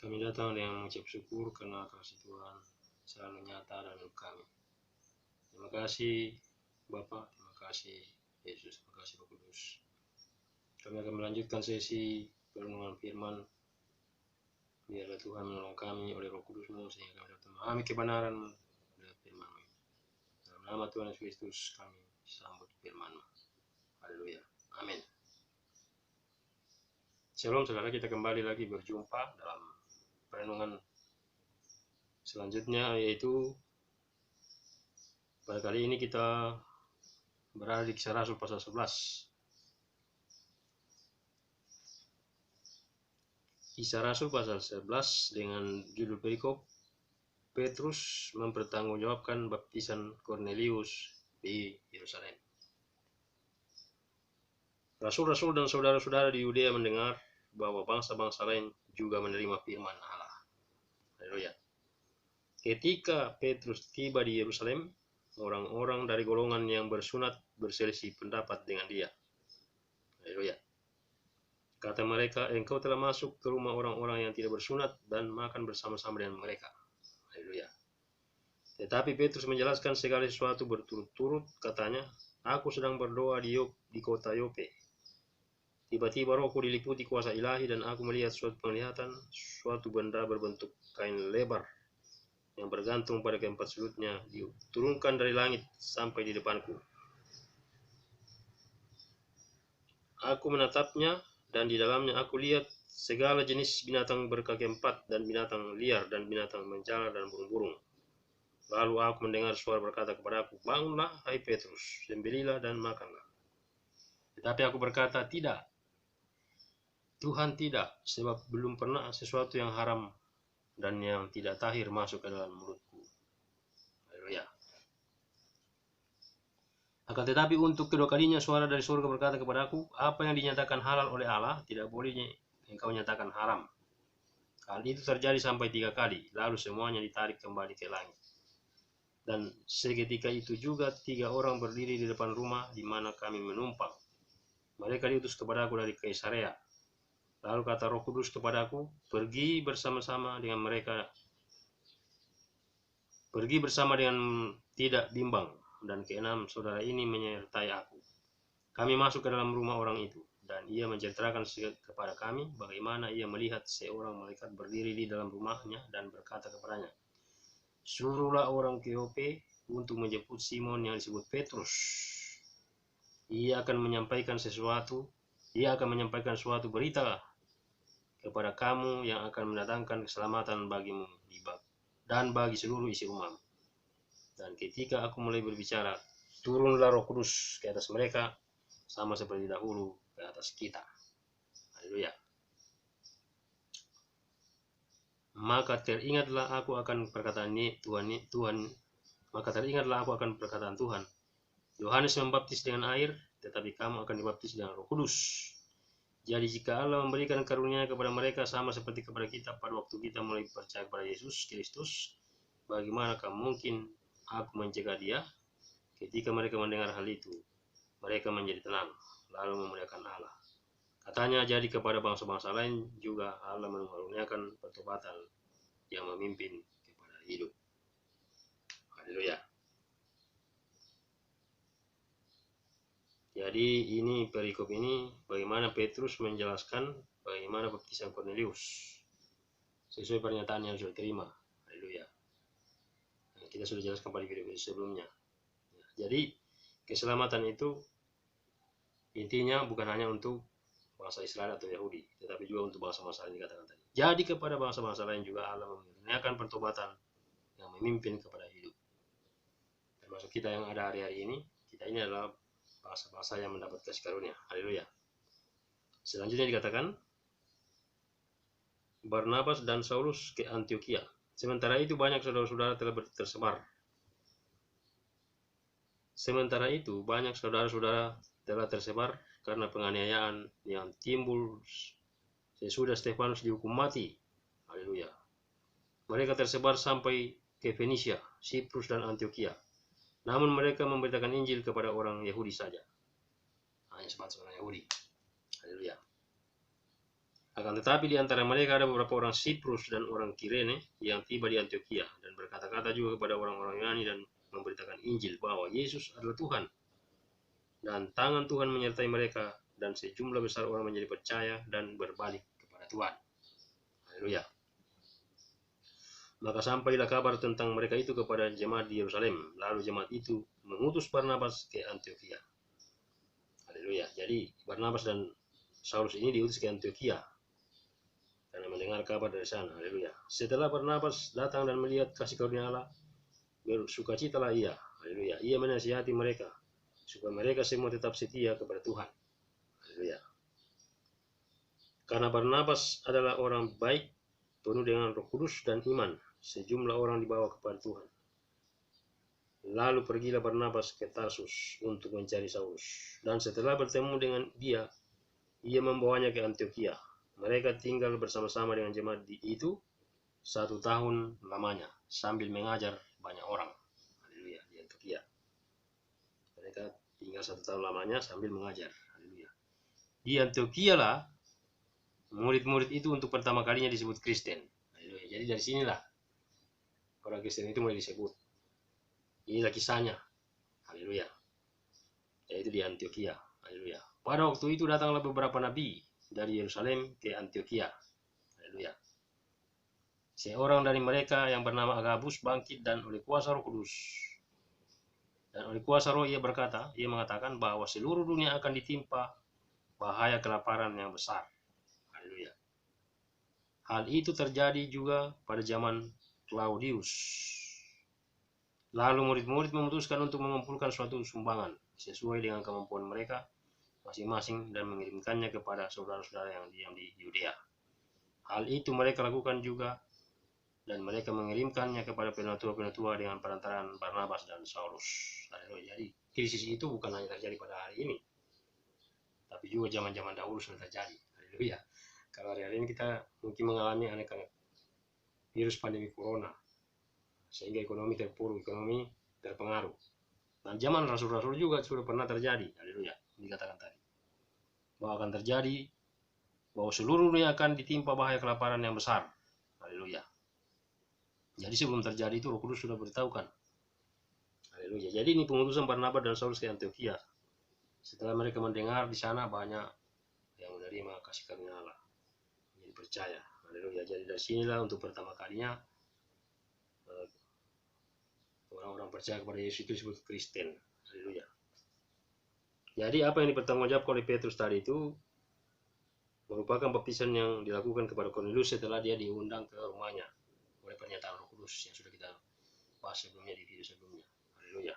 Kami datang dengan mengucap syukur karena kasih Tuhan selalu nyata dalam hidup kami. Terima kasih Bapa, terima kasih Yesus, terima kasih Roh Kudus. Kami akan melanjutkan sesi perenungan firman. Biarlah Tuhan menolong kami oleh Roh Kudus-Mu sehingga kami dapat memahami kebenaran-Mu dari firman-Mu. Dalam nama Tuhan Yesus Kristus kami sambut firman-Mu. Haleluya. Amin. Shalom saudara, kita kembali lagi berjumpa dalam perenungan selanjutnya, yaitu pada kali ini kita berada di Kisah Rasul pasal 11. Kisah Rasul pasal 11 dengan judul perikop Petrus mempertanggungjawabkan baptisan Kornelius di Yerusalem. Rasul-rasul dan saudara-saudara di Yudea mendengar bahwa bangsa-bangsa lain juga menerima firman Allah. Haleluya. Ketika Petrus tiba di Yerusalem, orang-orang dari golongan yang bersunat berselisih pendapat dengan dia. Haleluya. Kata mereka, engkau telah masuk ke rumah orang-orang yang tidak bersunat dan makan bersama-sama dengan mereka. Haleluya. Tetapi Petrus menjelaskan segala sesuatu berturut-turut, katanya, aku sedang berdoa di kota Yope. Tiba-tiba rohku diliputi kuasa ilahi dan aku melihat suatu penglihatan, suatu benda berbentuk kain lebar yang bergantung pada keempat sudutnya diturunkan dari langit sampai di depanku. Aku menatapnya dan di dalamnya aku lihat segala jenis binatang berkaki empat dan binatang liar dan binatang menjala dan burung-burung. Lalu aku mendengar suara berkata kepadaku, bangunlah hai Petrus, sembelihlah dan makanlah. Tetapi aku berkata, tidak, Tuhan, tidak, sebab belum pernah sesuatu yang haram dan yang tidak tahir masuk ke dalam mulutku. Haleluya. Akan tetapi untuk kedua kalinya suara dari surga berkata kepadaku, apa yang dinyatakan halal oleh Allah tidak boleh engkau nyatakan haram. Hal itu terjadi sampai 3 kali, lalu semuanya ditarik kembali ke langit. Dan seketika itu juga 3 orang berdiri di depan rumah di mana kami menumpang. Mereka diutus kepadaku dari Kaisarea. Lalu kata Roh Kudus kepadaku, pergi bersama dengan tidak bimbang, dan keenam saudara ini menyertai aku. Kami masuk ke dalam rumah orang itu, dan ia menceritakan kepada kami bagaimana ia melihat seorang malaikat berdiri di dalam rumahnya dan berkata kepadanya, suruhlah orang ke Yope untuk menjemput Simon yang disebut Petrus. Ia akan menyampaikan suatu berita kepada kamu yang akan mendatangkan keselamatan bagimu dan bagi seluruh isi rumahmu. Dan ketika aku mulai berbicara, turunlah Roh Kudus ke atas mereka, sama seperti dahulu ke atas kita. Haleluya. Maka teringatlah aku akan perkataan Tuhan. Yohanes membaptis dengan air, tetapi kamu akan dibaptis dengan Roh Kudus. Jadi jika Allah memberikan karunia kepada mereka sama seperti kepada kita pada waktu kita mulai percaya kepada Yesus Kristus, bagaimanakah mungkin aku mencegah dia? Ketika mereka mendengar hal itu, mereka menjadi tenang, lalu memuliakan Allah. Katanya, jadi kepada bangsa-bangsa lain juga Allah mengaruniakan pertobatan yang memimpin kepada hidup. Haleluya. Jadi ini perikop ini bagaimana Petrus menjelaskan bagaimana baptisan Kornelius sesuai pernyataan yang sudah terima. Haleluya. Nah, kita sudah jelaskan pada video sebelumnya. Jadi keselamatan itu intinya bukan hanya untuk bangsa Israel atau Yahudi, tetapi juga untuk bangsa-bangsa lain dikatakan tadi. Jadi kepada bangsa-bangsa lain juga Allah mengaruniakan pertobatan yang memimpin kepada hidup. Termasuk kita yang ada hari-hari ini, kita ini adalah bangsa-bangsa yang mendapat kasih karunia. Haleluya. Selanjutnya dikatakan, Barnabas dan Saulus ke Antioquia. Sementara itu banyak saudara-saudara telah tersebar karena penganiayaan yang timbul sesudah Stefanus dihukum mati. Haleluya. Mereka tersebar sampai ke Fenisia, Siprus dan Antioquia. Namun mereka memberitakan Injil kepada orang Yahudi saja. Hanya sebatas orang Yahudi. Haleluya. Akan tetapi di antara mereka ada beberapa orang Siprus dan orang Kirene yang tiba di Antiokhia dan berkata-kata juga kepada orang-orang Yunani dan memberitakan Injil bahwa Yesus adalah Tuhan. Dan tangan Tuhan menyertai mereka dan sejumlah besar orang menjadi percaya dan berbalik kepada Tuhan. Haleluya. Maka sampailah kabar tentang mereka itu kepada jemaat di Yerusalem. Lalu jemaat itu mengutus Barnabas ke Antiokhia. Haleluya. Jadi Barnabas dan Saulus ini diutus ke Antiokhia karena mendengar kabar dari sana. Haleluya. Setelah Barnabas datang dan melihat kasih karunia Allah, bersukacitalah ia. Haleluya. Ia menasihati mereka supaya mereka semua tetap setia kepada Tuhan. Haleluya. Karena Barnabas adalah orang baik, penuh dengan Roh Kudus dan iman, sejumlah orang dibawa kepada Tuhan. Lalu pergilah Barnabas ke Tarsus untuk mencari Saulus. Dan setelah bertemu dengan dia, ia membawanya ke Antiokhia. Mereka tinggal bersama-sama dengan jemaat itu 1 tahun lamanya, sambil mengajar banyak orang. Haleluya, di Antiokhia. Mereka tinggal 1 tahun lamanya sambil mengajar. Haleluya. Di Antiokhia lah murid-murid itu untuk pertama kalinya disebut Kristen. Haleluya. Jadi dari sinilah orang Kristen itu mulai disebut. Inilah kisahnya. Haleluya. Yaitu di Antiokhia. Haleluya. Pada waktu itu datanglah beberapa nabi dari Yerusalem ke Antiokhia. Haleluya. Seorang dari mereka yang bernama Agabus bangkit dan oleh kuasa Roh Kudus. Dan oleh kuasa Roh ia mengatakan bahwa seluruh dunia akan ditimpa bahaya kelaparan yang besar. Haleluya. Hal itu terjadi juga pada zaman Claudius. Lalu murid-murid memutuskan untuk mengumpulkan suatu sumbangan sesuai dengan kemampuan mereka masing-masing dan mengirimkannya kepada saudara-saudara yang diam di Yudea. Hal itu mereka lakukan juga dan mereka mengirimkannya kepada penatua-penatua dengan perantaraan Barnabas dan Saulus. Jadi krisis itu bukan hanya terjadi pada hari ini, tapi juga zaman-zaman dahulu sudah terjadi. Haleluya. Kalau hari ini kita mungkin mengalami aneka virus pandemi corona, sehingga ekonomi terpuruk, ekonomi terpengaruh. Nah, zaman rasul-rasul juga sudah pernah terjadi. Haleluya. Dikatakan tadi bahwa akan terjadi, bahwa seluruh dunia akan ditimpa bahaya kelaparan yang besar. Haleluya. Jadi sebelum terjadi itu Roh Kudus sudah beritahukan. Haleluya. Jadi ini pengutusan Barnabas dan Saulus ke Antiokhia. Setelah mereka mendengar di sana banyak yang menerima kasih karunia Allah, jadi percaya. Haleluya. Jadi dari sinilah untuk pertama kalinya orang-orang percaya kepada Yesus itu disebut Kristen. Haleluya. Jadi apa yang dipertanggungjawabkan oleh Petrus tadi itu merupakan baptisan yang dilakukan kepada Cornelius setelah dia diundang ke rumahnya oleh pernyataan Roh Kudus yang sudah kita bahas sebelumnya di video sebelumnya. Haleluya.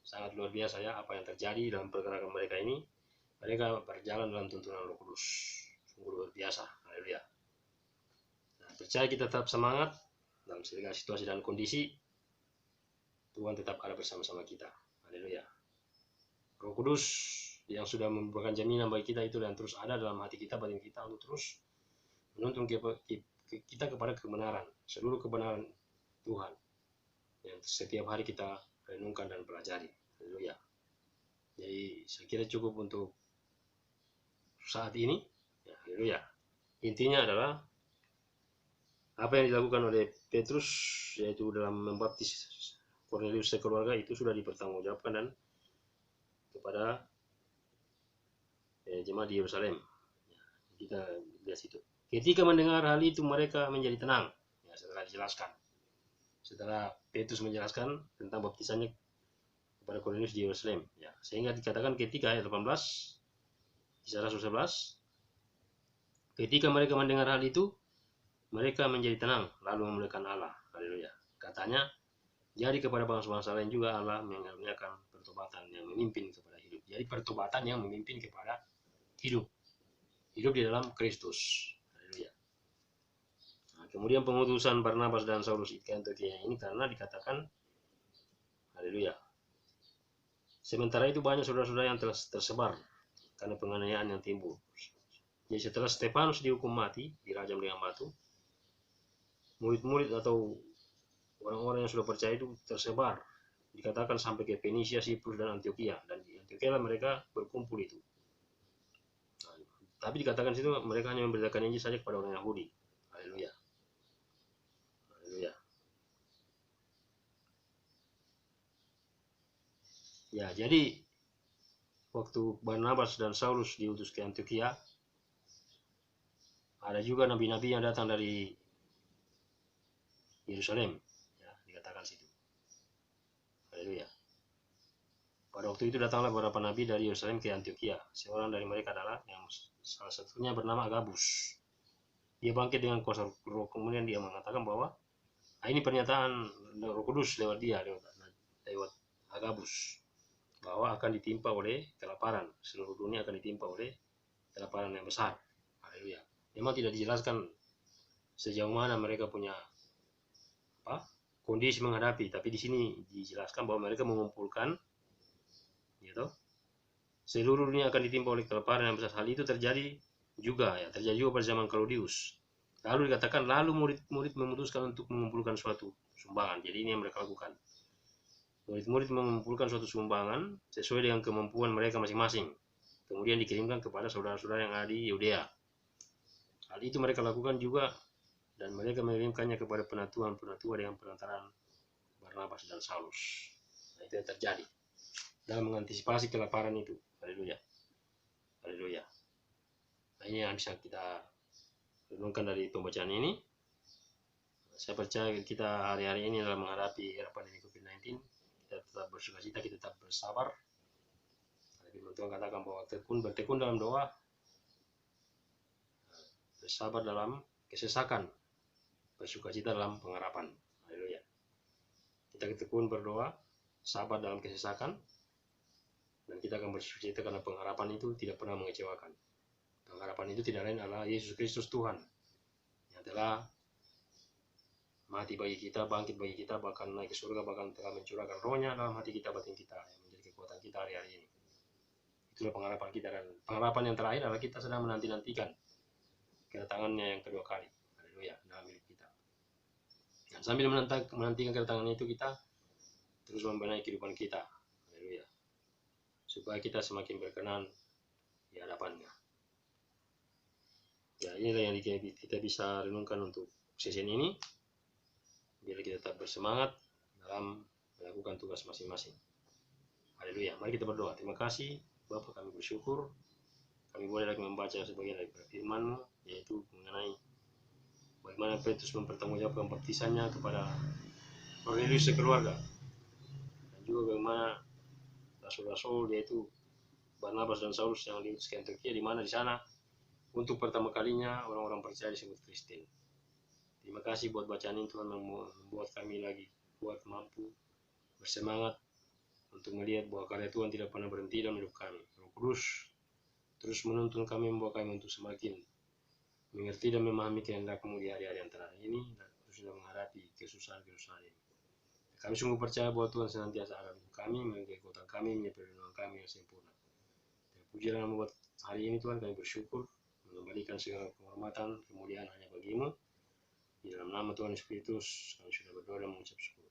Sangat luar biasa ya apa yang terjadi dalam pergerakan mereka ini. Mereka berjalan dalam tuntunan Roh Kudus. Sungguh luar biasa. Haleluya. Nah, percaya kita tetap semangat dalam segala situasi dan kondisi. Tuhan tetap ada bersama-sama kita. Haleluya. Roh Kudus yang sudah memberikan jaminan bagi kita itu dan terus ada dalam hati kita, batin kita untuk terus menuntun kita kepada kebenaran, seluruh kebenaran Tuhan yang setiap hari kita renungkan dan pelajari. Haleluya. Jadi saya kira cukup untuk saat ini. Ya, haleluya. Intinya adalah apa yang dilakukan oleh Petrus yaitu dalam membaptis Cornelius sekeluarga itu sudah dipertanggungjawabkan dan kepada jemaat di Yerusalem. Ya, kita lihat situ. Ketika mendengar hal itu mereka menjadi tenang. Ya, setelah dijelaskan. Setelah Petrus menjelaskan tentang baptisannya kepada Cornelius di Yerusalem. Ya, sehingga dikatakan ketika ayat 18 Kisah Rasul 11, ketika mereka mendengar hal itu, mereka menjadi tenang lalu memuliakan Allah. Haleluya. Katanya, jadi kepada bangsa-bangsa lain juga Allah mengaruniakan pertobatan yang memimpin kepada hidup. Jadi pertobatan yang memimpin kepada hidup. Hidup di dalam Kristus. Haleluya. Nah, kemudian pengutusan Barnabas dan Saulus ke Antiokhia ini karena dikatakan, haleluya. Sementara itu banyak saudara-saudara yang telah tersebar karena penganiayaan yang timbul. Jadi setelah Stefanus dihukum mati, dirajam dengan batu, murid-murid atau orang-orang yang sudah percaya itu tersebar, dikatakan sampai ke Fenisia, Siprus, dan Antiokhia. Dan di Antiokhia mereka berkumpul itu. Nah, Tapi dikatakan situ mereka hanya memberitakan Injil saja kepada orang Yahudi. Haleluya. Haleluya. Ya, jadi waktu Barnabas dan Saulus diutus ke Antiokhia, ada juga nabi-nabi yang datang dari Yerusalem, ya, dikatakan situ. Haleluya. Pada waktu itu datanglah beberapa nabi dari Yerusalem ke Antiokhia. Seorang dari mereka adalah yang salah satunya bernama Agabus. Dia bangkit dengan kuasa Roh, kemudian dia mengatakan bahwa ini pernyataan Roh Kudus lewat dia, lewat Agabus, bahwa akan ditimpa oleh kelaparan. Seluruh dunia akan ditimpa oleh kelaparan yang besar. Haleluya. Memang tidak dijelaskan sejauh mana mereka punya kondisi menghadapi, tapi di sini dijelaskan bahwa mereka mengumpulkan, gitu. Seluruh dunia akan ditimpa oleh kelaparan yang besar. Hal itu terjadi juga pada zaman Claudius. Lalu dikatakan, lalu murid-murid memutuskan untuk mengumpulkan suatu sumbangan. Jadi ini yang mereka lakukan. Murid-murid mengumpulkan suatu sumbangan sesuai dengan kemampuan mereka masing-masing. Kemudian dikirimkan kepada saudara-saudara yang ada di Yudea. Hal itu mereka lakukan juga, dan mereka mengirimkannya kepada penatua dengan perantaraan Barnabas dan Saulus. Nah, itu yang terjadi dalam mengantisipasi kelaparan itu. Haleluya. Haleluya. Nah, ini yang bisa kita renungkan dari pembacaan ini. Saya percaya kita hari-hari ini dalam menghadapi era pandemi COVID-19, kita tetap bersukacita, kita tetap bersabar. Firman Tuhan katakan bahwa bertekun dalam doa, bersabar dalam kesesakan, bersukacita dalam pengharapan. Haleluya. Kita tekun berdoa, sabar dalam kesesakan, dan kita akan bersukacita karena pengharapan itu tidak pernah mengecewakan. Pengharapan itu tidak lain adalah Yesus Kristus Tuhan yang telah mati bagi kita, bangkit bagi kita, bahkan naik ke surga, bahkan telah mencurahkan Roh-Nya dalam hati kita, batin kita, yang menjadi kekuatan kita hari-hari ini. Itulah pengharapan kita, dan pengharapan yang terakhir adalah kita sedang menanti-nantikan kedatangannya yang kedua kali. Haleluya, dalam hidup kita. Dan sambil menantikan kedatangan itu, kita terus membenahi kehidupan kita. Haleluya. Supaya kita semakin berkenan di hadapannya. Ya, inilah yang kita bisa renungkan untuk sesi ini. Biar kita tetap bersemangat dalam melakukan tugas masing-masing. Haleluya. Mari kita berdoa. Terima kasih Bapa, kami bersyukur kami boleh lagi membaca sebagian dari firman-Mu, yaitu mengenai bagaimana Petrus mempertanggungjawabkan baptisannya kepada Cornelius sekeluarga, dan juga bagaimana rasul-rasul yaitu Barnabas dan Saulus yang diutus ke Antiokhia, di mana di sana untuk pertama kalinya orang-orang percaya disebut Kristen. Terima kasih buat bacaan ini, Tuhan, membuat kami lagi kuat, mampu, bersemangat untuk melihat bahwa karya Tuhan tidak pernah berhenti dalam hidup kami. Roh Kudus terus menuntun kami, membawa kami untuk semakin mengerti dan memahami kehendak-Mu di hari-hari yang terakhir ini, dan sudah menghadapi kesusahan-kesusahan ini. Kami sungguh percaya bahwa Tuhan senantiasa akan hidup kami, menjadi kekuatan kami, menjadi perlindungan kami yang sempurna. Terpujilah nama buat hari ini, Tuhan, kami bersyukur, mengembalikan segala penghormatan, kemuliaan hanya bagi-Mu. Di dalam nama Tuhan Yesus Kristus, kami sudah berdoa dan mengucap syukur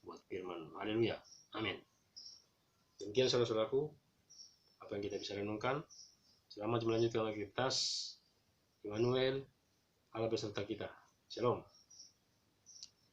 buat firman. Haleluya. Amin. Demikian saudara-saudaraku, apa yang kita bisa renungkan. Selamat melanjutkan aktivitas. Immanuel, Allah beserta kita. Shalom.